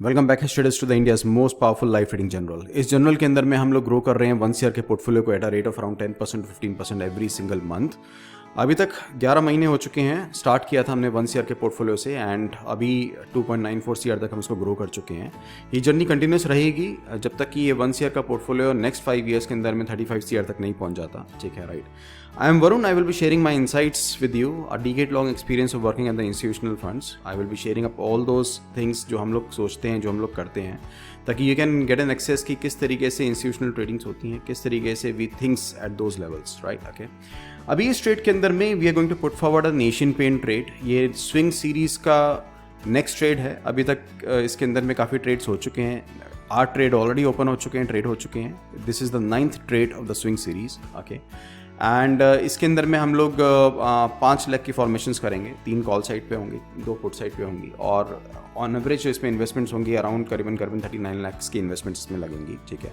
Welcome back students to the India's most powerful life trading journal. इस journal के अंदर में हम लोग ग्रो कर रहे हैं 1 ईयर के पोर्टफोलियो को at a rate of around 10% 15% every single month. अभी तक 11 महीने हो चुके हैं। स्टार्ट किया था हमने 1 ईयर के पोर्टफोलियो से एंड अभी 2.94 ईयर तक हम इसको ग्रो कर चुके हैं। ये जर्नी कंटिन्यूस रहेगी जब तक कि ये 1 ईयर का पोर्टफोलियो नेक्स्ट 5 ईयर्स के अंदर में 35 ईयर तक नहीं पहुंच जाता। ठीक है, right. I am Varun. I will be sharing my insights with you. A decade-long experience of working at the institutional funds. I will be sharing up all those things जो हम लोग सोचते हैं, जो हम लोग करते हैं, ताकि you can get an access कि किस तरीके से institutional tradings होती हैं, किस तरीके से we thinks at those levels, right? Okay. अभी इस ट्रेड के अंदर में we are going to put forward a Asian Paint trade. ये swing series का नेक्स्ट ट्रेड है। अभी तक इसके अंदर में काफ़ी ट्रेड्स हो चुके हैं। 8 ट्रेड ऑलरेडी ओपन हो चुके हैं, ट्रेड हो चुके हैं। This is the 9th trade off the swing series. Okay, and इसके अंदर में हम लोग 5 लेग की फॉर्मेशंस करेंगे। 3 कॉल साइड पे होंगी, 2 पुट साइड पे होंगी और ऑन एवरेज इसमें इन्वेस्टमेंट्स होंगी अराउंड करीबन 39 लाख की इन्वेस्टमेंट्स इसमें लगेंगी। ठीक है,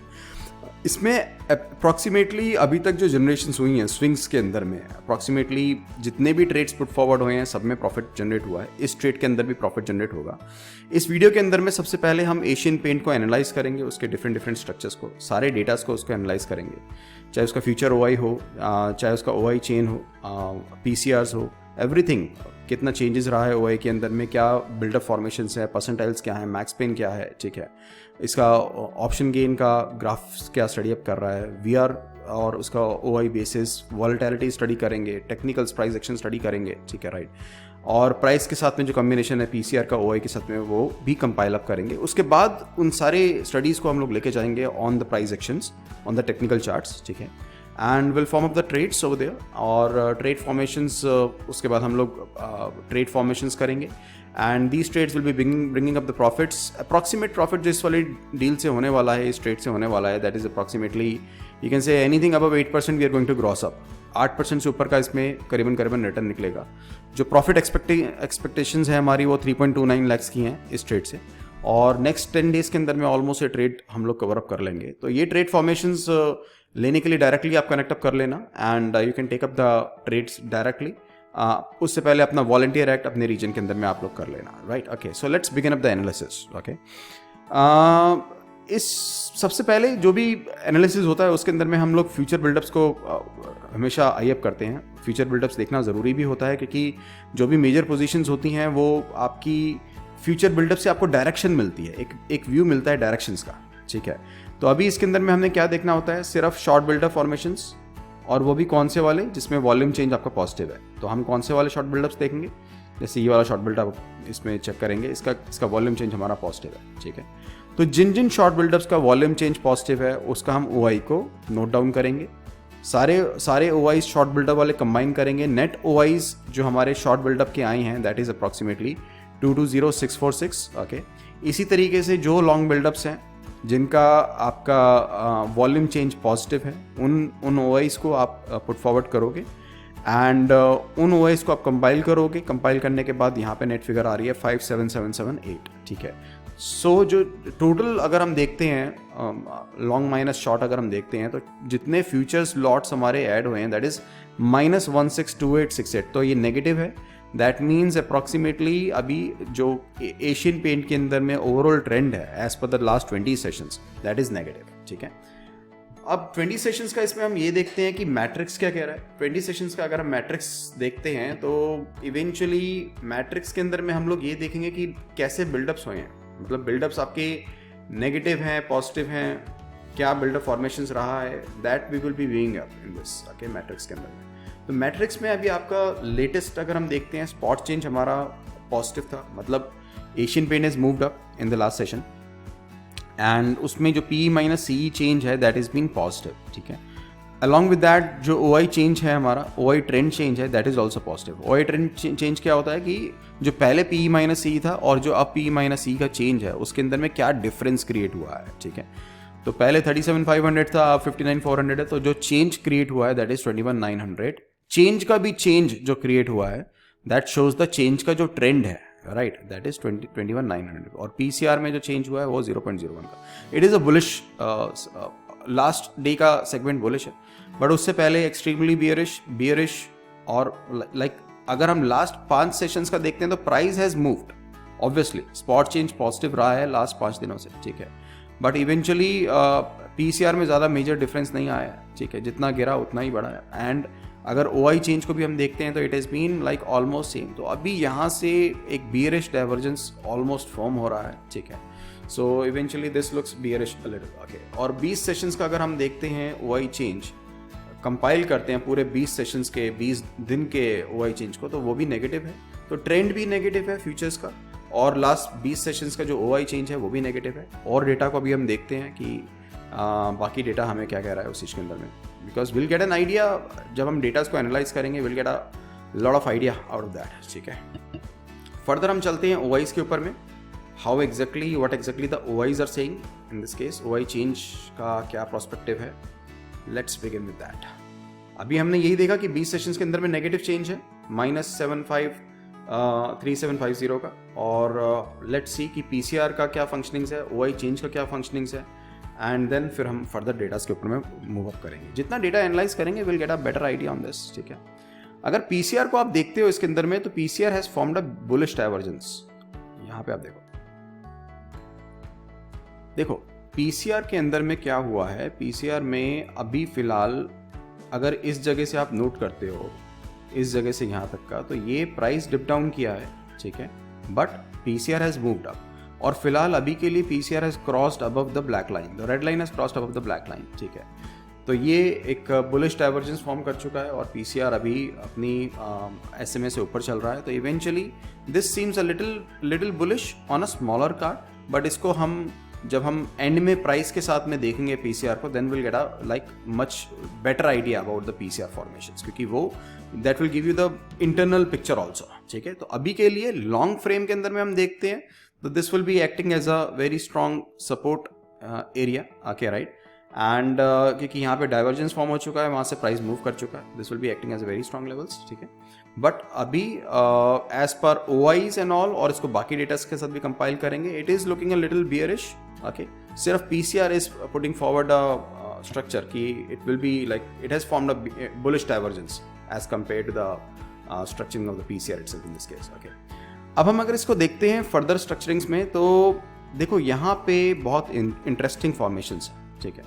इसमें अप्रॉक्सीमेटली अभी तक जो जनरेशन्स हुई हैं स्विंग्स के अंदर में, अप्रॉक्सीमेटली जितने भी ट्रेड्स पुट फॉरवर्ड हुए हैं सब में प्रॉफिट जनरेट हुआ है। इस ट्रेड के अंदर भी प्रॉफिट जनरेट होगा। इस वीडियो के अंदर में सबसे पहले हम एशियन पेंट को एनालाइज करेंगे, उसके डिफरेंट स्ट्रक्चर्स को, सारे डेटास को उसको एनालाइज करेंगे, चाहे उसका फ्यूचर ओआई हो, चाहे उसका ओआई चेन हो, पीसीआरस हो, एवरीथिंग। कितना चेंजेस रहा है ओआई के अंदर में, क्या बिल्डअप फॉर्मेशंस है, परसेंटाइल्स क्या है, मैक्स पेन क्या है। ठीक है, इसका ऑप्शन गेन का ग्राफ्स क्या स्टडी अप कर रहा है, वीआर और उसका ओआई बेसिस, वॉलेटिलिटी स्टडी करेंगे, टेक्निकल्स प्राइस एक्शन स्टडी करेंगे। ठीक है, राइट। और प्राइस के साथ में जो कॉम्बिनेशन है पीसीआर का ओआई के साथ में, वो भी कंपाइल अप करेंगे। उसके बाद उन सारे स्टडीज़ को हम लोग लेके जाएंगे on the price actions, on the technical charts. ठीक है, and will form up the trades over there. और ट्रेड फॉर्मेशंस उसके बाद हम लोग ट्रेड फॉर्मेशंस करेंगे and these trades will be bringing up the profits. Approximate profit जो इस वाली डील से होने वाला है, इस ट्रेड से होने वाला है, that is approximately you can say anything above 8% we are going to gross up. 8% से ऊपर का इसमें करीबन रिटर्न निकलेगा। जो प्रॉफिट एक्सपेक्टेशंस है हमारी वो 3.29 लाख की हैं इस ट्रेड से, और नेक्स्ट 10 डेज के अंदर में ऑलमोस्ट ये ट्रेड हम लोग कवर अप कर लेंगे। तो ये ट्रेड फॉर्मेशंस लेने के लिए डायरेक्टली आप कनेक्ट अप कर लेना and you can take up the trades directly. उससे पहले अपना वॉलंटियर एक्ट अपने रीजन के अंदर में आप लोग कर लेना, right. Okay, so let's begin up the analysis. Okay, इस सबसे पहले जो भी एनालिसिस होता है उसके अंदर में हम लोग फ्यूचर बिल्डअप्स को हमेशा आई अप करते हैं। फ्यूचर बिल्डअप्स देखना ज़रूरी भी होता है क्योंकि जो भी मेजर पोजीशंस होती हैं वो आपकी फ्यूचर बिल्डअप से आपको डायरेक्शन मिलती है, एक व्यू मिलता है डायरेक्शंस का। ठीक है, तो अभी इसके अंदर में हमने क्या देखना होता है, सिर्फ शॉर्ट बिल्डअप फॉर्मेशंस, और वो भी कौन से वाले जिसमें वॉल्यूम चेंज आपका पॉजिटिव है। तो हम कौन से वाले शॉर्ट बिल्डअप्स देखेंगे, जैसे ये वाला शॉर्ट बिल्डअप इसमें चेक करेंगे, इसका वॉल्यूम चेंज हमारा पॉजिटिव है। ठीक है, तो जिन शॉर्ट बिल्डअप्स का वॉल्यूम चेंज पॉजिटिव है उसका हम ओआई को नोट डाउन करेंगे। सारे ओआईज शॉर्ट बिल्डअप वाले कंबाइन करेंगे। नेट ओआईज जो हमारे शॉर्ट बिल्डअप के आए हैं दैट इज अप्रॉक्सीमेटली 220646। ओके, इसी तरीके से जो लॉन्ग बिल्डअप्स हैं जिनका आपका वॉल्यूम चेंज पॉजिटिव है उन ओआईज को आप पुट फॉरवर्ड करोगे एंड उन ओआईज को आप कंपाइल करोगे। कंपाइल करने के बाद यहाँ पे नेट फिगर आ रही है 57778। ठीक है, सो जो टोटल अगर हम देखते हैं लॉन्ग माइनस शॉर्ट अगर हम देखते हैं तो जितने फ्यूचर्स लॉट्स हमारे ऐड हुए हैं दैट इज -162868। तो ये नेगेटिव है। दैट मीन्स अप्रॉक्सीमेटली अभी जो एशियन पेंट के अंदर में ओवरऑल ट्रेंड है as per the last 20 sessions that is negative. ठीक है, अब 20 सेशंस का इसमें हम ये देखते हैं कि मैट्रिक्स क्या कह रहा है। 20 सेशंस का अगर हम मैट्रिक्स देखते हैं तो इवेंचुअली मैट्रिक्स के अंदर में हम लोग ये देखेंगे कि कैसे बिल्डअप्स हुए हैं, मतलब बिल्डअप्स आपके नेगेटिव हैं, पॉजिटिव हैं, क्या बिल्डअप फॉर्मेशंस रहा है, that we will be viewing up in this. Okay, matrix के अंदर में तो मैट्रिक्स में अभी आपका लेटेस्ट अगर हम देखते हैं स्पॉट चेंज हमारा पॉजिटिव था, मतलब Asian paint has moved up in the last session and उसमें जो पी माइनस सी चेंज है दैट इज बीइंग पॉजिटिव। ठीक है, अलॉन्ग विद दैट जो ओआई चेंज है हमारा, ओआई ट्रेंड चेंज है that is also positive. OI trend change क्या होता है कि जो पहले पी माइनस सी था और जो अब पी माइनस सी का चेंज है उसके अंदर में क्या डिफरेंस क्रिएट हुआ है। ठीक है, तो पहले 37,500 था, अब 59,400 है, तो जो चेंज क्रिएट हुआ है दैट इज 21,900। चेंज का भी चेंज जो क्रिएट हुआ है दैट शोज द चेंज का जो ट्रेंड है, राइट, दैट इज 21,900। और पीसीआर में जो चेंज हुआ है वो 0.01 का। It is a bullish, last day का सेगमेंट बुलिश है, बट उससे पहले एक्सट्रीमली बियरिश और लाइक अगर हम लास्ट 5 सेशंस का देखते हैं तो price has moved obviously spot change positive रहा है लास्ट 5 दिनों से, ठीक है, बट इवेंचुअली पीसीआर में ज़्यादा मेजर डिफरेंस नहीं आया है, ठीक है, जितना गिरा उतना ही बढ़ा है। एंड अगर ओआई चेंज को भी हम देखते हैं तो it has been like almost same. तो अभी यहाँ से एक बियरिश डाइवर्जेंस ऑलमोस्ट फॉर्म हो रहा है, ठीक है। So eventually this looks bearish a little, okay. और 20 सेशंस का अगर हम देखते हैं ओआई चेंज, कंपाइल करते हैं पूरे 20 सेशंस के 20 दिन के ओआई चेंज को, तो वो भी नेगेटिव है। तो ट्रेंड भी नेगेटिव है फ्यूचर्स का, और लास्ट 20 सेशंस का जो ओआई चेंज है वो भी नेगेटिव है। और डेटा को अभी हम देखते हैं कि बाकी डेटा हमें क्या कह रहा है उस चीज़ के अंदर में, because will get an idea. जब हम डेटास को एनालाइज करेंगे will get a lot of idea out of that, ठीक है। फर्दर हम चलते हैं ओआईज के ऊपर में, how exactly what exactly the OIs are saying in this case, OI change का क्या प्रोस्पेक्टिव है। Let's begin with that. अभी हमने यही देखा कि 20 सेशंस के अंदर में नेगेटिव चेंज है -3750 का, और लेट्स सी कि पीसीआर का क्या फंक्शनिंग्स है, ओआई चेंज का क्या फंक्शनिंग्स है, एंड देन फिर हम फर्दर डेटास के ऊपर में मूव अप करेंगे। जितना डेटा एनालाइज करेंगे will get a better idea on this, ठीक है। अगर पीसीआर को आप देखते हो इसके अंदर में, तो PCR has formed a bullish divergence. यहां पे आप देखो पीसीआर के अंदर में क्या हुआ है। पीसीआर में अभी फिलहाल अगर इस जगह से आप नोट करते हो, इस जगह से यहां तक का, तो ये प्राइस डिप डाउन किया है, ठीक है, but PCR has moved up. और फिलहाल अभी के लिए PCR has crossed above the black line, the red line has crossed above the black line, ठीक है। तो ये एक बुलिश डाइवर्जेंस फॉर्म कर चुका है, और पीसीआर अभी अपनी एसएमए से ऊपर चल रहा है। तो eventually this seems a little bullish on a smaller card, but इसको हम जब हम एंड में प्राइस के साथ में देखेंगे पीसीआर को, then will get a like much better idea about the PCR formations, क्योंकि वो that will give you the internal picture also, ठीक है। तो अभी के लिए लॉन्ग फ्रेम के अंदर में हम देखते हैं, तो this will be acting as a very strong support area, okay, right. And क्योंकि यहाँ पे डाइवर्जेंस फॉर्म हो चुका है, वहाँ से प्राइस मूव कर चुका है, this will be acting as a very strong levels, ठीक है। बट अभी एज पर ओआईज एंड ऑल, और इसको बाकी डेटास के साथ भी कंपाइल करेंगे, it is looking a little bearish, okay. सिर्फ PCR is putting forward a structure कि it will be like it has formed a bullish divergence as compare to the structuring of the PCR itself in this case, okay. अब हम अगर इसको देखते हैं further स्ट्रक्चरिंग्स में, तो देखो यहाँ पे बहुत इंटरेस्टिंग फॉर्मेशंस हैं, ठीक है।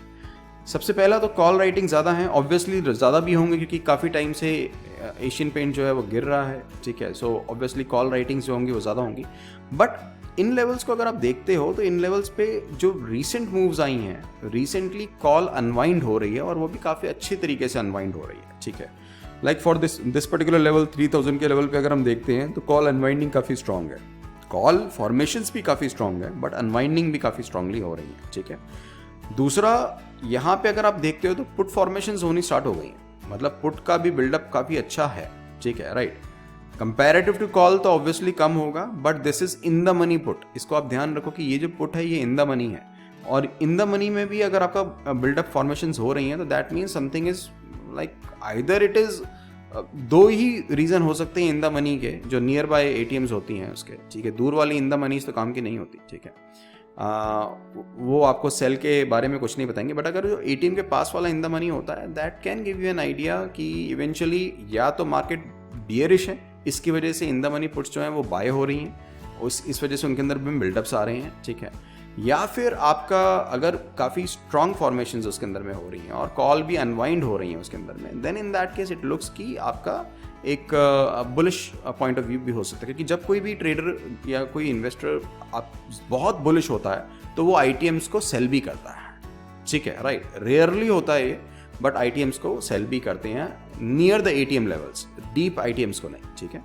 सबसे पहला तो कॉल राइटिंग ज़्यादा है, ऑब्वियसली ज़्यादा भी होंगे क्योंकि काफ़ी टाइम से एशियन पेंट जो है वो गिर रहा है, ठीक है। सो ऑब्वियसली कॉल राइटिंग्स जो होंगी वो ज़्यादा होंगी। बट इन लेवल्स को अगर आप देखते हो, तो इन लेवल्स पे जो रिसेंट मूव्स आई हैं, रिसेंटली कॉल अनवाइंड हो रही है, और वो भी काफ़ी अच्छी तरीके से अनवाइंड हो रही है, ठीक है। Like for this particular level 3000 के लेवल पे अगर हम देखते हैं, तो कॉल अनवाइंडिंग काफ़ी स्ट्रॉन्ग है, कॉल फॉर्मेशंस भी काफ़ी स्ट्रॉन्ग है, बट अनवाइंडिंग भी काफ़ी स्ट्रांगली हो रही है, ठीक है। दूसरा, यहाँ पे अगर आप देखते हो तो पुट फॉर्मेशंस होनी स्टार्ट हो गई हैं, मतलब पुट का भी बिल्डअप काफ़ी अच्छा है, ठीक है, राइट। कंपैरेटिव टू कॉल तो ऑब्वियसली कम होगा, but this is in the money put. इसको आप ध्यान रखो कि ये जो पुट है ये इन द मनी है, और इन द मनी में भी अगर आपका बिल्डअप फॉर्मेशंस हो रही हैं, तो that means something is like either it is, दो ही रीज़न हो सकते हैं इन द मनी के, जो नियर बाय एटीएम्स होती हैं उसके, ठीक है। दूर वाली इन द मनीज तो काम की नहीं होती, ठीक है। वो आपको सेल के बारे में कुछ नहीं बताएंगे, बट अगर जो एटीएम के पास वाला इन द मनी होता है, that can give you an idea कि इवेंचुअली या तो मार्केट बियरिश है, इसकी वजह से इन द मनी पुट्स जो हैं वो बाय हो रही हैं, इस वजह से उनके अंदर भी बिल्डअप्स आ रहे हैं, ठीक है। या फिर आपका अगर काफ़ी स्ट्रॉन्ग फॉर्मेशंस उसके अंदर में हो रही हैं और कॉल भी अनवाइंड हो रही हैं उसके अंदर में, then in that case it looks कि आपका एक बुलिश पॉइंट ऑफ व्यू भी हो सकता है, क्योंकि जब कोई भी ट्रेडर या कोई इन्वेस्टर आप बहुत बुलिश होता है, तो वो आईटीएम्स को सेल भी करता है, ठीक है, राइट। रेयरली होता है ये, बट आईटीएम्स को सेल भी करते हैं near the ATM levels, deep आईटीएम्स को नहीं, ठीक है।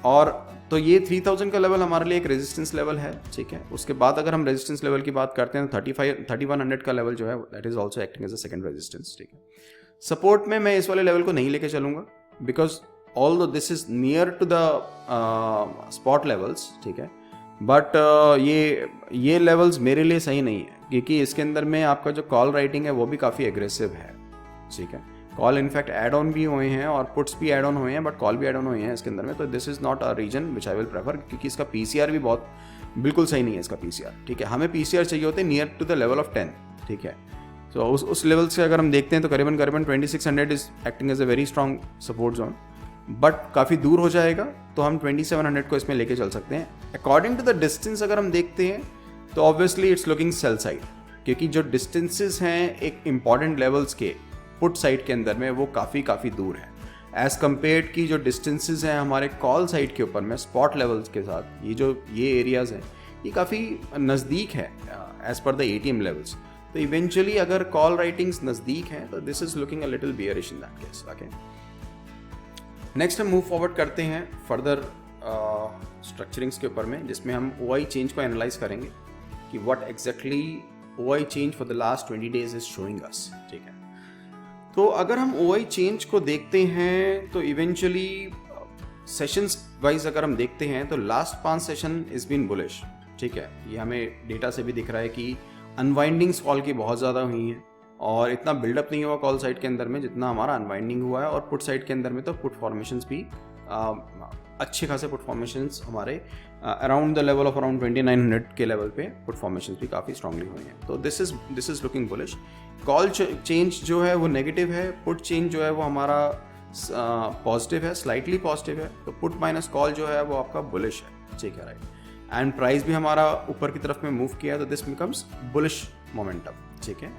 और तो ये 3000 का लेवल हमारे लिए एक रेजिस्टेंस लेवल है, ठीक है। उसके बाद अगर हम रेजिस्टेंस लेवल की बात करते हैं, तो 3100 का लेवल जो है that is also acting as a second resistance, ठीक है। सपोर्ट में मैं इस वाले लेवल को नहीं लेके चलूंगा, because although this is near to the spot levels, ठीक है, बट ये लेवल्स मेरे लिए सही नहीं है, क्योंकि इसके अंदर में आपका जो कॉल राइटिंग है वो भी काफ़ी एग्रेसिव है, ठीक है। कॉल इनफैक्ट एड ऑन भी हुए हैं और पुट्स भी एड ऑन हुए हैं, बट कॉल भी एड ऑन हुए हैं इसके अंदर में, तो this is not a reason which I will prefer, क्योंकि इसका पीसीआर भी बहुत बिल्कुल सही नहीं है इसका पीसीआर, ठीक है। हमें पीसीआर चाहिए होते हैं near to the level of 10, ठीक है। तो उस लेवल से अगर हम देखते हैं तो करीबन 2600 is acting as a very strong support zone, but काफ़ी दूर हो जाएगा, तो हम 2700 को इसमें लेके चल सकते हैं। अकॉर्डिंग टू द डिस्टेंस अगर हम देखते हैं तो obviously it's looking sell side, क्योंकि जो डिस्टेंसेस हैं एक इम्पॉर्टेंट लेवल्स के पुट साइड के अंदर में वो काफ़ी दूर है एज़ कम्पेयर्ड की जो डिस्टेंसेस हैं हमारे कॉल साइड के ऊपर में स्पॉट लेवल्स के साथ। ये एरियाज़ हैं ये काफ़ी नज़दीक है as per the ATM levels. तो इवेंचुअली अगर कॉल राइटिंग्स नज़दीक हैं तो this is looking a little bearish in that case. Okay, next हम मूव फॉरवर्ड करते हैं फर्दर स्ट्रक्चरिंग्स के ऊपर में, जिसमें हम OI चेंज को एनालाइज करेंगे कि what exactly OI change for the last 20 days is showing us. ठीक है, तो अगर हम OI चेंज को देखते हैं तो इवेंचुअली सेशंस वाइज अगर हम देखते हैं तो last 5 session is been bullish. ठीक है, ये हमें डेटा से भी दिख रहा है कि अनवाइंडिंग्स कॉल की बहुत ज़्यादा हुई हैं और इतना बिल्डअप नहीं हुआ कॉल साइड के अंदर में जितना हमारा अनवाइंडिंग हुआ है। और पुट साइड के अंदर में तो पुट फॉर्मेशंस भी अच्छे खासे पुट फॉर्मेशंस हमारे around the level of around 2900 के लेवल पे पुट फॉर्मेशंस भी काफ़ी स्ट्रांगली हुई हैं। तो this is looking bullish. Call change जो है वो नेगेटिव है, पुट चेंज जो है वो हमारा पॉजिटिव है, स्लाइटली पॉजिटिव है। तो पुट माइनस कॉल जो है वो आपका बुलिश है। ठीक है, राइट। एंड प्राइस भी हमारा ऊपर की तरफ में मूव किया तो दिस बिकम्स बुलिश मोमेंटम। ठीक है,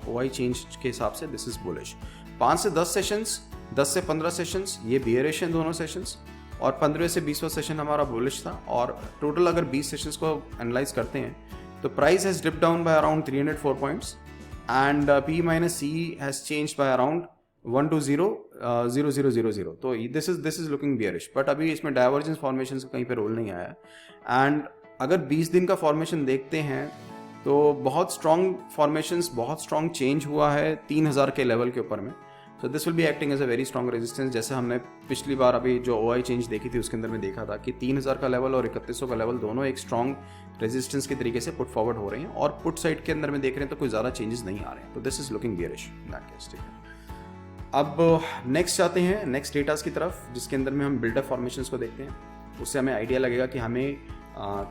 OI चेंज के हिसाब से दिस इज बुलिश। 5 से 10 सेशंस, 10 से 15 सेशंस ये बियरिश हैं दोनों सेशंस, और 15 से 20वां सेशन हमारा बुलिश था। और टोटल अगर 20 सेशंस को एनालाइज करते हैं तो price has dip down by around 304 points and P minus C has changed by around 120.0000। तो this is looking bearish, but अभी इसमें डाइवर्जेंस फॉर्मेशन का कहीं पे रोल नहीं आया। एंड अगर 20 दिन का फॉर्मेशन देखते हैं तो बहुत स्ट्रॉन्ग फॉर्मेशंस, बहुत स्ट्रॉन्ग चेंज हुआ है 3000 के लेवल के ऊपर में। So this will be acting as a very strong resistance. जैसे हमने पिछली बार अभी जो OI चेंज देखी थी उसके अंदर में देखा था कि 3000 का लेवल और 3100 का लेवल दोनों एक स्ट्रॉन्ग रेजिस्टेंस के तरीके से पुट फॉरवर्ड हो रहे हैं, और पुट साइड के अंदर में देख रहे हैं तो कोई ज़्यादा चेंजेस नहीं आ रहे हैं। तो this is looking bearish in that case. ठीक है, अब नेक्स्ट आते हैं नेक्स्ट डेटास की तरफ, जिसके अंदर में हम बिल्डअप फॉर्मेशंस को देखते हैं। उससे हमें आइडिया लगेगा कि हमें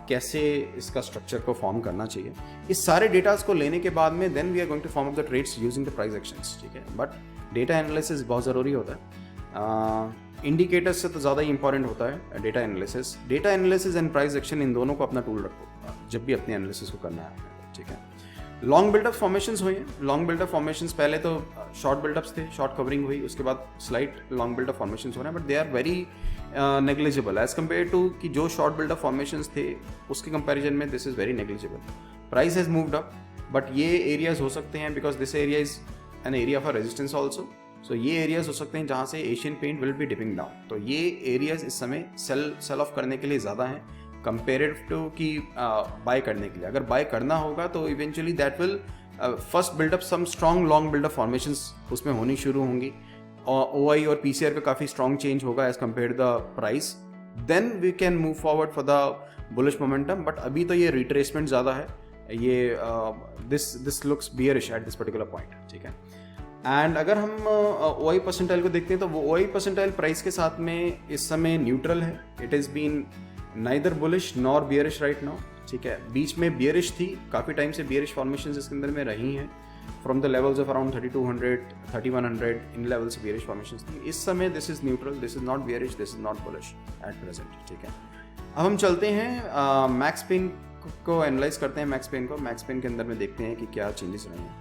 कैसे इसका स्ट्रक्चर को फॉर्म करना चाहिए। इस सारे डेटास को लेने के बाद में then we are going to form up the trades using the price actions. ठीक है, बट डेटा एनालिसिस बहुत ज़रूरी होता है। इंडिकेटर्स से तो ज़्यादा ही इंपॉर्टेंट होता है data analysis. Data analysis and price action in दोनों को अपना टूल रखो जब भी अपने एनालिसिस को करना है। ठीक है, लॉन्ग बिल्डअप फॉर्मेशंस हुई हैं। लॉन्ग बिल्डअप फॉर्मेशंस पहले तो शॉर्ट बिल्डअप्स थे, शॉर्ट कवरिंग हुई, उसके बाद स्लाइट लॉन्ग बिल्डअप फॉर्मेशंस हो रहे हैं, but they are very negligible as compare to कि जो शॉर्ट बिल्डअप फॉर्मेशंस थे उसके कंपैरिजन में this is very negligible. Price has moved up, but ये एरियाज हो सकते हैं because this area is an area for resistance also. So ये एरियाज हो सकते हैं जहाँ से Asian Paint will be dipping down. तो ये एरियाज इस समय सेल ऑफ करने के लिए ज़्यादा हैं कंपेरेटिव टू कि बाय करने के लिए। अगर बाय करना होगा तो eventually that will first build up some strong long build up formations उसमें होनी शुरू होंगी, और OI और PCR का काफ़ी स्ट्रॉन्ग चेंज होगा as compare the price. Then we can move forward for the bullish momentum, but अभी तो ये रिट्रेसमेंट ज़्यादा है। ये this looks bearish at this particular point. ठीक है, एंड अगर हम OI परसेंटाइल को देखते हैं तो वो OI परसेंटाइल प्राइस के साथ में इस समय न्यूट्रल है। It is been neither bullish nor bearish right now. ठीक है, बीच में बियरिश थी, काफ़ी टाइम से बियरिश फॉर्मेशंस इसके अंदर में रही हैं from the levels of around 3200 3100 in level से बियरिश फॉर्मेशंस थी। इस समय this is neutral, this is not bearish, this is not bullish at present. ठीक है, अब हम चलते हैं मैक्स पेन को एनालाइज करते हैं। मैक्स पेन के अंदर में देखते हैं कि क्या चेंजेस रहे हैं।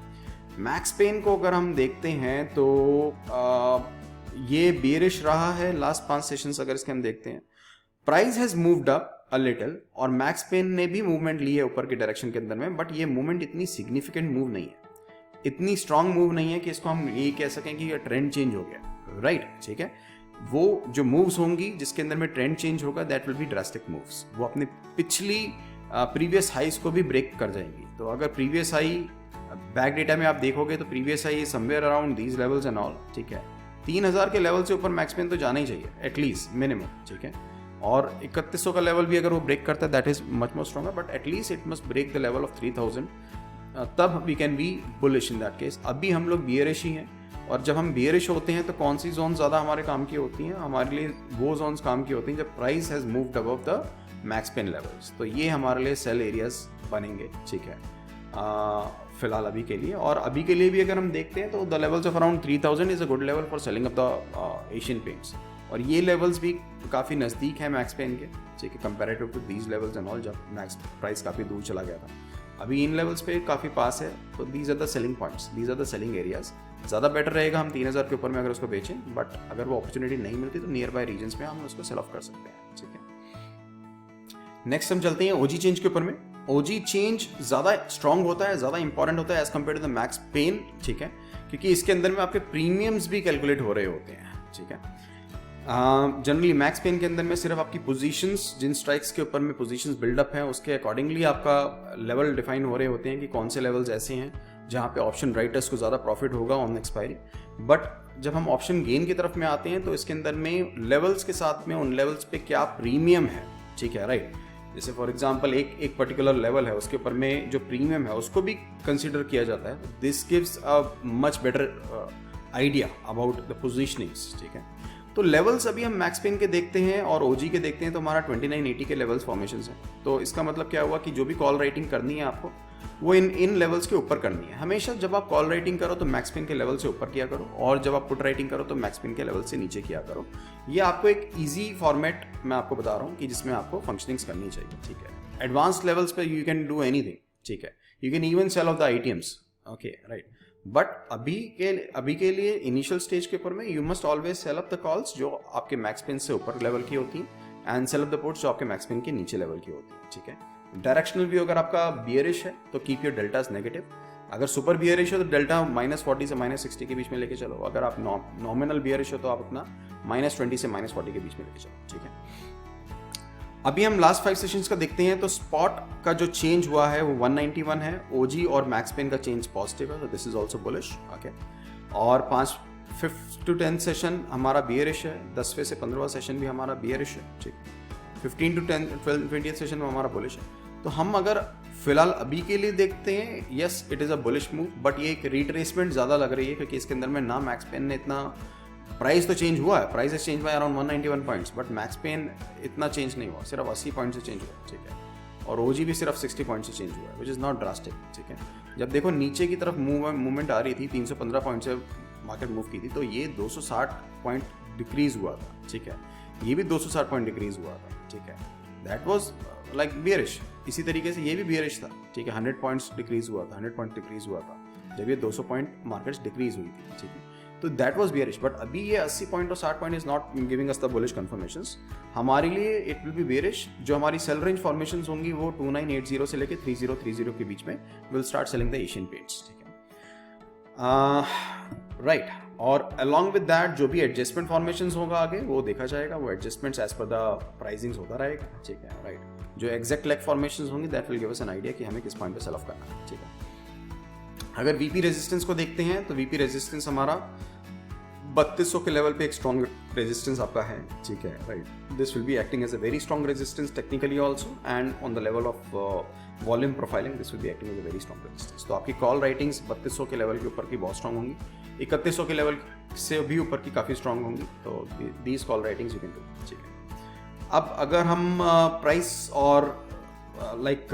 मैक्स पेन को अगर हम देखते हैं तो ये बियरिश रहा है लास्ट 5 सेशंस। अगर इसके हम देखते हैं price has moved up a little, और मैक्स पेन ने भी मूवमेंट ली है ऊपर की डायरेक्शन के अंदर में, बट ये मूवमेंट इतनी सिग्निफिकेंट मूव नहीं है, इतनी स्ट्रांग मूव नहीं है कि इसको हम ये कह सकें कि ये ट्रेंड चेंज हो गया। राइट, ठीक है, वो जो मूव्स होंगी जिसके अंदर में ट्रेंड चेंज होगा that will B drastic moves. वो अपने पिछली प्रीवियस हाइस को भी ब्रेक कर जाएंगी। तो अगर प्रीवियस हाई बैक डेटा में आप देखोगे तो previous high somewhere around these levels and all. ठीक है, 3000 के लेवल से ऊपर मैक्स पेन तो जाना ही चाहिए एटलीस्ट मिनिमम। ठीक है, और 3100 का लेवल भी अगर वो ब्रेक करता है that is much more stronger, but at least it must break the level of 3000, तब we can be bullish in that case. अभी हम लोग बियरिश ही हैं, और जब हम बियरिश होते हैं तो कौन सी जोन ज़्यादा हमारे काम की होती हैं? हमारे लिए वो जोन्स काम की होती हैं जब price has moved above the max pain levels. तो ये हमारे लिए सेल एरियाज बनेंगे। ठीक है, फिलहाल अभी के लिए, और अभी के लिए भी अगर हम देखते हैं तो the levels of around 3000 is a good level for selling off the Asian paints. और ये लेवल्स भी काफ़ी नज़दीक है मैक्स पेन के, ठीक है, comparative to these levels and all, जब मैक्स प्राइस काफ़ी दूर चला गया था। अभी इन लेवल्स पे काफ़ी पास है, तो these are the selling points, these are the selling areas. ज़्यादा बेटर रहेगा हम 3000 के ऊपर में अगर उसको बेचें, बट अगर वो अपॉर्चुनिटी नहीं मिलती तो नियर बाय रीजन्स में हम उसको सेल ऑफ कर सकते हैं, ठीक है। नेक्स्ट हम चलते हैं ओजी चेंज के ऊपर में। ओजी चेंज ज़्यादा स्ट्रॉन्ग होता है, ज़्यादा इंपॉर्टेंट होता है as compare to the max pain, ठीक है, क्योंकि इसके अंदर में आपके प्रीमियम्स भी कैलकुलेट हो रहे होते हैं, ठीक है। जनरली मैक्स पेन के अंदर में सिर्फ आपकी पोजीशंस, जिन स्ट्राइक्स के ऊपर में पोजीशंस बिल्डअप हैं उसके अकॉर्डिंगली आपका लेवल डिफाइन हो रहे होते हैं कि कौन से लेवल्स ऐसे हैं जहाँ पे ऑप्शन राइटर्स को ज़्यादा प्रॉफिट होगा ऑन एक्सपायरी। बट जब हम ऑप्शन गेन की तरफ में आते हैं तो इसके अंदर में लेवल्स के साथ में उन लेवल्स पे क्या प्रीमियम है, ठीक है, राइट। जैसे फॉर एग्जांपल एक पर्टिकुलर लेवल है, उसके ऊपर में जो प्रीमियम है उसको भी कंसिडर किया जाता है। This gives a much better idea about the positionings, ठीक है। तो लेवल्स अभी हम मैक्स पेन के देखते हैं और ओजी के देखते हैं तो हमारा 2980 के लेवल्स फॉर्मेशंस हैं। तो इसका मतलब क्या हुआ कि जो भी कॉल राइटिंग करनी है आपको वो इन लेवल्स के ऊपर करनी है। हमेशा जब आप कॉल राइटिंग करो तो मैक्स पेन के लेवल से ऊपर किया करो, और जब आप पुट राइटिंग करो तो मैक्स पेन के लेवल से नीचे किया करो। ये आपको एक ईजी फॉर्मेट मैं आपको बता रहा हूँ कि जिसमें आपको फंक्शनिंग्स करनी चाहिए, ठीक है। एडवांस लेवल्स पे यू कैन डू एनीथिंग, ठीक है, you can even sell off the ITMs, okay, right. But अभी के लिए इनिशियल स्टेज के ऊपर में you must always sell up the calls जो आपके मैक्स पेन से ऊपर लेवल की होती हैं and sell up the puts जो आपके मैक्स पेन के नीचे लेवल की होती है, ठीक है। डायरेक्शनल व्यू अगर आपका बियरिश है तो कीप योर डेल्टास नेगेटिव। अगर सुपर बियरिश हो तो डेल्टा -40 से -60 के बीच में लेके चलो। अगर आप नॉमिनल बियरिश हो तो आप अपना -20 से -40 के बीच में लेके चलो, ठीक है। अभी हम लास्ट 5 सेशंस का देखते हैं तो स्पॉट का जो चेंज हुआ है वो 191 है, ओजी और मैक्स पेन का चेंज पॉजिटिव है, तो this is also bullish, okay. और 5th to 10th सेशन हमारा बियरिश है, 10वें से 15वां सेशन भी हमारा बियरिश है, ठीक। 15 to 20th सेशन में हमारा बुलिश है। तो हम अगर फिलहाल अभी के लिए देखते हैं, yes it is a bullish move, but ये एक रिट्रेसमेंट ज़्यादा लग रही है क्योंकि इसके अंदर में ना मैक्स पेन ने इतना, प्राइस तो चेंज हुआ है, प्राइस है change by around 191 points, but max pain इतना चेंज नहीं हुआ, सिर्फ 80 पॉइंट से चेंज हुआ, ठीक है। और ओजी भी सिर्फ 60 पॉइंट से चेंज हुआ है, विच इज़ नॉट ड्रास्टिक, ठीक है। जब देखो नीचे की तरफ मूवमेंट आ रही थी, 315 पॉइंट से मार्केट मूव की थी, तो ये 260 पॉइंट डिक्रीज हुआ था, ठीक है। ये भी 260 पॉइंट डिक्रीज हुआ था, ठीक है। That was like bearish. इसी तरीके से ये भी बियरिश था, ठीक है। 100 पॉइंट्स डिक्रीज हुआ था, 100 पॉइंट डिक्रीज हुआ था जब ये 200 पॉइंट मार्केट्स डिक्रीज हुई थी, ठीक है। तो दैट वाज बियरिश, बट अभी ये 80 पॉइंट और 60 point is not giving us the bullish confirmations. हमारे लिए इट विल बी बेरिश। जो हमारी सेल रेंज फॉर्मेशंस होंगी वो 2980 से लेके 3030 के बीच में will start selling the Asian Paints, ठीक है, राइट। और अलॉन्ग विद दैट जो भी एडजस्टमेंट फॉर्मेशंस होगा आगे वो देखा जाएगा, वो adjustments as per the pricings होता रहेगा, ठीक है, राइट। जो एग्जैक्ट लेग फॉर्मेशंस होंगी that will give us an idea कि हमें किस पॉइंट पे सेल ऑफ करना है, ठीक है। अगर वीपी रेजिस्टेंस को देखते हैं तो वीपी रेजिस्टेंस हमारा 3200 के लेवल पे एक स्ट्रॉन्ग रेजिस्टेंस आपका है, ठीक है, right. This will be acting as a very strong resistance technically also, and on the level of volume profiling this will be acting as a very strong resistance. तो आपकी call writings 3200 के level के ऊपर की बहुत strong होंगी, 3100 के level से भी ऊपर की काफ़ी स्ट्रॉन्ग होंगी, तो these call writings you can do, ठीक है। अब अगर हम प्राइस और लाइक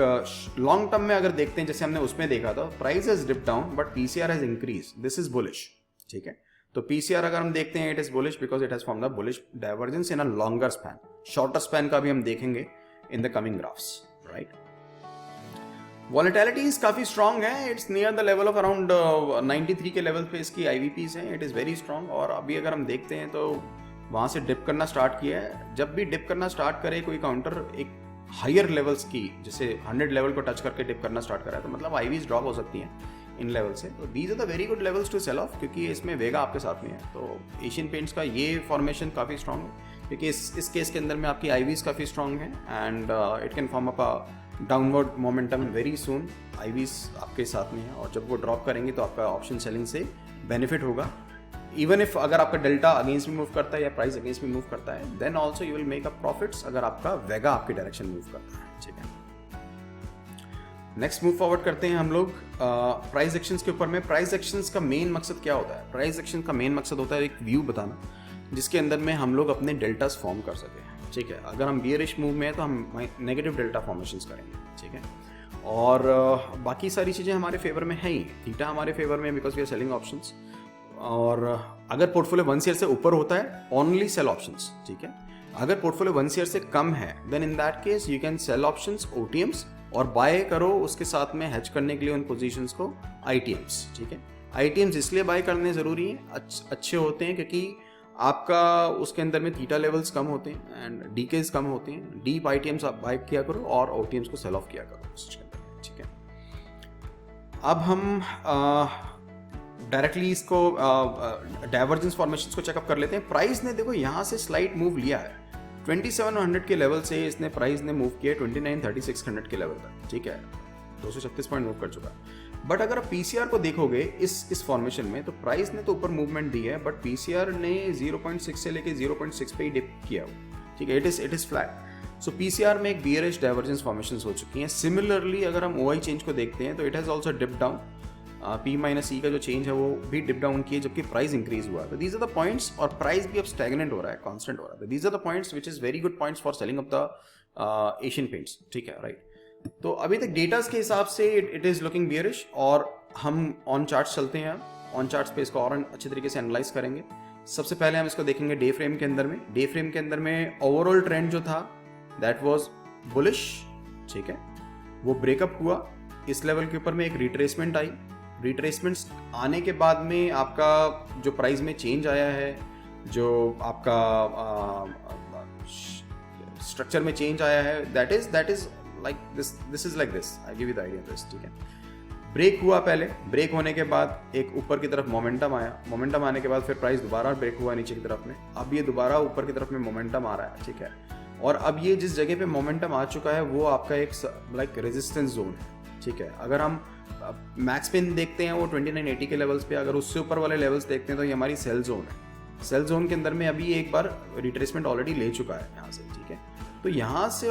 लॉन्ग टर्म में अगर देखते हैं, जैसे हमने उसमें देखा था, price has dip down but PCR has increase, this is bullish, ठीक है। तो पीसीआर अगर हम देखते हैं it is bullish because it has form the bullish divergence in a longer span. Shorter span का भी हम देखेंगे in the coming graphs, right. Volatility काफी स्ट्रॉन्ग है, it's near the level of around 93 के लेवल पे इसकी आईवीपीज हैं, इट इज वेरी स्ट्रॉन्ग। और अभी अगर हम देखते हैं तो वहां से डिप करना स्टार्ट किया है। जब भी डिप करना स्टार्ट करे कोई काउंटर एक हायर लेवल्स की, जैसे 100 लेवल को टच करके डिप करना स्टार्ट करा है, तो मतलब आईवीज ड्रॉप हो सकती हैं इन लेवल से। तो these are the very good levels to sell off, क्योंकि इसमें वेगा आपके साथ में है। तो एशियन पेंट्स का ये फॉर्मेशन काफ़ी स्ट्रॉन्ग है क्योंकि इस केस के अंदर में आपकी आईवीज काफ़ी स्ट्रॉन्ग है and it can form up a downward momentum very soon. IVs आपके साथ में है और जब वो ड्रॉप करेंगे तो आपका ऑप्शन सेलिंग से बेनिफिट होगा। इवन इफ अगर आपका डेल्टा अगेंस्ट में मूव करता है या प्राइस अगेंस्ट में मूव करता है, then also you will make a profits अगर आपका वेगा आपके डायरेक्शन मूव करता है, ठीक है। नेक्स्ट मूव फॉरवर्ड करते हैं हम लोग प्राइस एक्शंस के ऊपर में। प्राइस एक्शंस का मेन मकसद क्या होता है? प्राइस एक्शन का मेन मकसद होता है एक व्यू बताना जिसके अंदर में हम लोग अपने डेल्टास फॉर्म कर सकें, ठीक है। अगर हम बियरिश मूव में है तो हम नेगेटिव डेल्टा फॉर्मेशंस करेंगे, ठीक है। और बाकी सारी चीज़ें हमारे फेवर में है ही। थीटा हमारे फेवर में because we are selling options. और अगर पोर्टफोलियो 1 ईयर से ऊपर होता है ओनली सेल ऑप्शंस, ठीक है। अगर पोर्टफोलियो 1 ईयर से कम है then in that case you can sell options, OTMs, और बाय करो उसके साथ में हेज करने के लिए उन पोजीशंस को आईटीएम्स, ठीक है। आईटीएम्स इसलिए बाय करने ज़रूरी हैं, अच्छे होते हैं क्योंकि आपका उसके अंदर में थीटा लेवल्स कम होते हैं एंड डीकेज कम होते हैं। डीप आईटीएम्स आप बाय किया करो और ओटीएम्स को सेल ऑफ किया करो उसके अंदर, ठीक है। अब हम डायरेक्टली इसको डाइवर्जेंस फॉर्मेशंस को चेकअप कर लेते हैं। प्राइस ने देखो यहाँ से स्लाइट मूव लिया है 2700 के लेवल से, इसने प्राइस ने मूव किया 29,3600 के लेवल तक, ठीक है। 236 पॉइंट मूव कर चुका है। बट अगर आप पीसीआर को देखोगे इस फॉर्मेशन में तो प्राइस ने तो ऊपर मूवमेंट दी है बट पीसीआर ने 0.6 से लेके 0.6 पे ही डिप किया हो, ठीक है। It is flat. So PCR में एक बियरिश डाइवर्जेंस फॉर्मेशंस हो चुकी हैं। सिमिलरली अगर हम ओआई चेंज को देखते हैं तो it has also dip down. P minus E का जो चेंज है वो भी डिप डाउन किए जबकि प्राइस इंक्रीज हुआ है। दीज आर द पॉइंट्स, और प्राइस भी अब स्टैग्नेंट हो रहा है, कांस्टेंट हो रहा है। These are the points which is very good points for selling off the Asian Paints, ठीक है, राइट। तो अभी तक डेटास के हिसाब से इट इज लुकिंग बियरिश, और हम ऑन चार्ट्स चलते हैं। ऑन चार्ट्स पे इसको और अच्छे तरीके से एनालाइज करेंगे। सबसे पहले हम इसको देखेंगे डे फ्रेम के अंदर में। डे फ्रेम के अंदर में ओवरऑल ट्रेंड जो था दैट वाज बुलिश, ठीक है। वो ब्रेकअप हुआ, इस लेवल के ऊपर में एक रिट्रेसमेंट आई। रिट्रेसमेंट्स आने के बाद में आपका जो प्राइस में चेंज आया है, जो आपका स्ट्रक्चर में चेंज आया है, that is like this is like this. I give you the idea this, ठीक है। ब्रेक हुआ, पहले ब्रेक होने के बाद एक ऊपर की तरफ मोमेंटम आया। मोमेंटम आने के बाद फिर प्राइस दोबारा ब्रेक हुआ नीचे की तरफ में। अब ये दोबारा ऊपर की तरफ में मोमेंटम आ रहा है, ठीक है। और अब ये जिस जगह पे मोमेंटम आ चुका है वो आपका एक लाइक रेजिस्टेंस जोन है, ठीक है। अगर हम मैक्स पिन देखते हैं वो 2980 के लेवल्स पे, अगर उससे ऊपर वाले लेवल्स देखते हैं तो ये हमारी सेल जोन है। सेल जोन के अंदर में अभी एक बार रिट्रेसमेंट ऑलरेडी ले चुका है यहाँ से, ठीक है। तो यहाँ से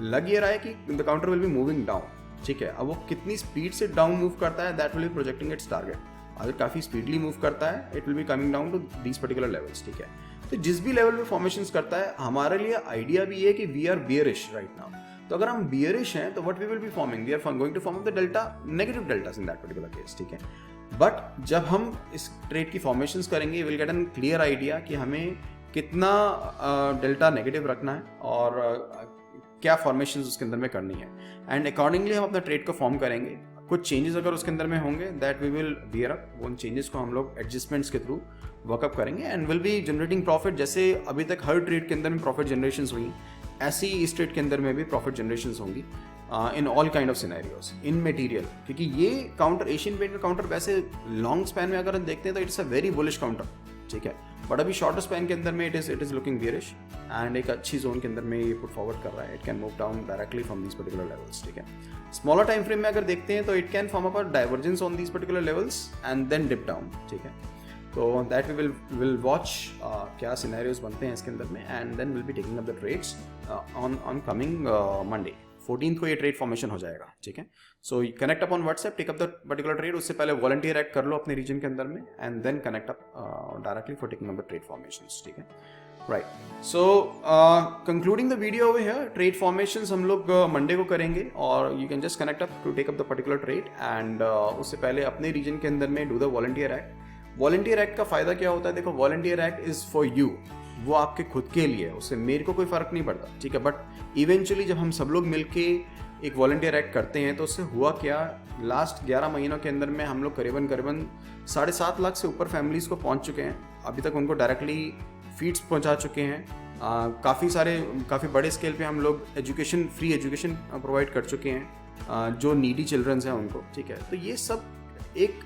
लग ये रहा है कि the counter will be moving down, ठीक है। अब वो कितनी स्पीड से डाउन मूव करता है that will be projecting its target. अगर काफी स्पीडली मूव करता है it will be coming down to these particular levels, ठीक है। तो जिस भी लेवल पे फॉर्मेशंस करता है हमारे लिए आइडिया भी है कि we are bearish right now. तो अगर हम बियरिश हैं तो what we will be forming, we are going to form the delta, negative deltas in that particular case, ठीक है। बट जब हम इस ट्रेड की फॉर्मेशंस करेंगे will get an clear idea कि हमें कितना डेल्टा नेगेटिव रखना है और क्या फॉर्मेशंस उसके अंदर में करनी है, एंड अकॉर्डिंगली हम अपना ट्रेड को फॉर्म करेंगे। कुछ चेंजेस अगर उसके अंदर में होंगे that we will bear up, उन चेंजेस को हम लोग एडजस्टमेंट्स के थ्रू वर्कअप करेंगे and will be generating profit. जैसे अभी तक हर ट्रेड के अंदर में प्रॉफिट जनरेशन हुई, ऐसी इस ट्रेड के अंदर में भी प्रॉफिट जनरेशन होंगी in all kind of scenarios in material. क्योंकि ये काउंटर एशियन पेंट का काउंटर वैसे लॉन्ग स्पैन में अगर हम देखते हैं तो it's a very bullish counter, ठीक है। बट अभी शॉर्टर स्पैन के अंदर में it is looking bearish and एक अच्छी जोन के अंदर में ये पुट फॉरवर्ड कर रहा है। It can move down directly from these particular levels, ठीक है। स्मॉलर टाइम फ्रेम में अगर देखते हैं तो it can form up a divergence on these particular levels and then dip down, ठीक है। तो दैट वी विल वॉच क्या सिनेरियोज बनते हैं इसके अंदर में and then will be taking up the trades on coming Monday 14th को ये ट्रेड फॉर्मेशन हो जाएगा, ठीक है। So connect up on WhatsApp, take up the particular trade. उससे पहले वॉलंटियर एक्ट कर लो अपने रीजन के अंदर में and then connect up directly for taking up the trade formations, ठीक है, right. So concluding the video over here, trade formations हम लोग मंडे को करेंगे और you can just connect up to take up the particular trade and उससे पहले अपने रीजन के अंदर में do the volunteer act. Volunteer act का फायदा क्या होता है, देखो volunteer act is for you, वो आपके खुद के लिए, उससे मेरे को कोई फर्क नहीं पड़ता, ठीक है। बट इवेंचुअली जब हम सब लोग मिलके एक वॉलंटियर एक्ट करते हैं तो उससे हुआ क्या, लास्ट 11 महीनों के अंदर में हम लोग करीबन 7.5 लाख से ऊपर फैमिलीज को पहुंच चुके हैं। अभी तक उनको डायरेक्टली फीड्स पहुंचा चुके हैं। काफ़ी बड़े स्केल पे हम लोग फ्री एजुकेशन प्रोवाइड कर चुके हैं जो नीडी चिल्ड्रंस हैं उनको, ठीक है। तो ये सब एक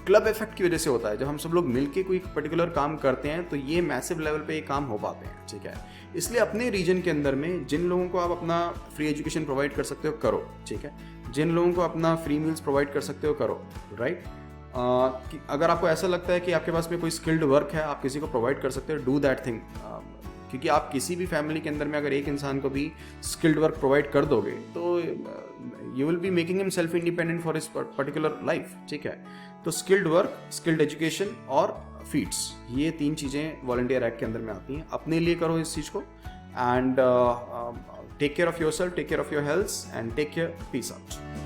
क्लब इफेक्ट की वजह से होता है। जब हम सब लोग मिलके कोई पर्टिकुलर काम करते हैं तो ये मैसिव लेवल पे ये काम हो पाते हैं, ठीक है। इसलिए अपने रीजन के अंदर में जिन लोगों को आप अपना फ्री एजुकेशन प्रोवाइड कर सकते हो करो, ठीक है। जिन लोगों को अपना फ्री मील्स प्रोवाइड कर सकते हो करो, राइट। अगर आपको ऐसा लगता है कि आपके पास में कोई स्किल्ड वर्क है, आप किसी को प्रोवाइड कर सकते हो, डू दैट थिंग। क्योंकि आप किसी भी फैमिली के अंदर में अगर एक इंसान को भी स्किल्ड वर्क प्रोवाइड कर दोगे तो you will be making him self independent for his particular life, ठीक है। तो स्किल्ड वर्क, स्किल्ड एजुकेशन और फीड्स, ये 3 चीज़ें वॉलंटियर एक्ट के अंदर में आती हैं। अपने लिए करो इस चीज़ को and take care of your self, take care of your health and take care, peace out.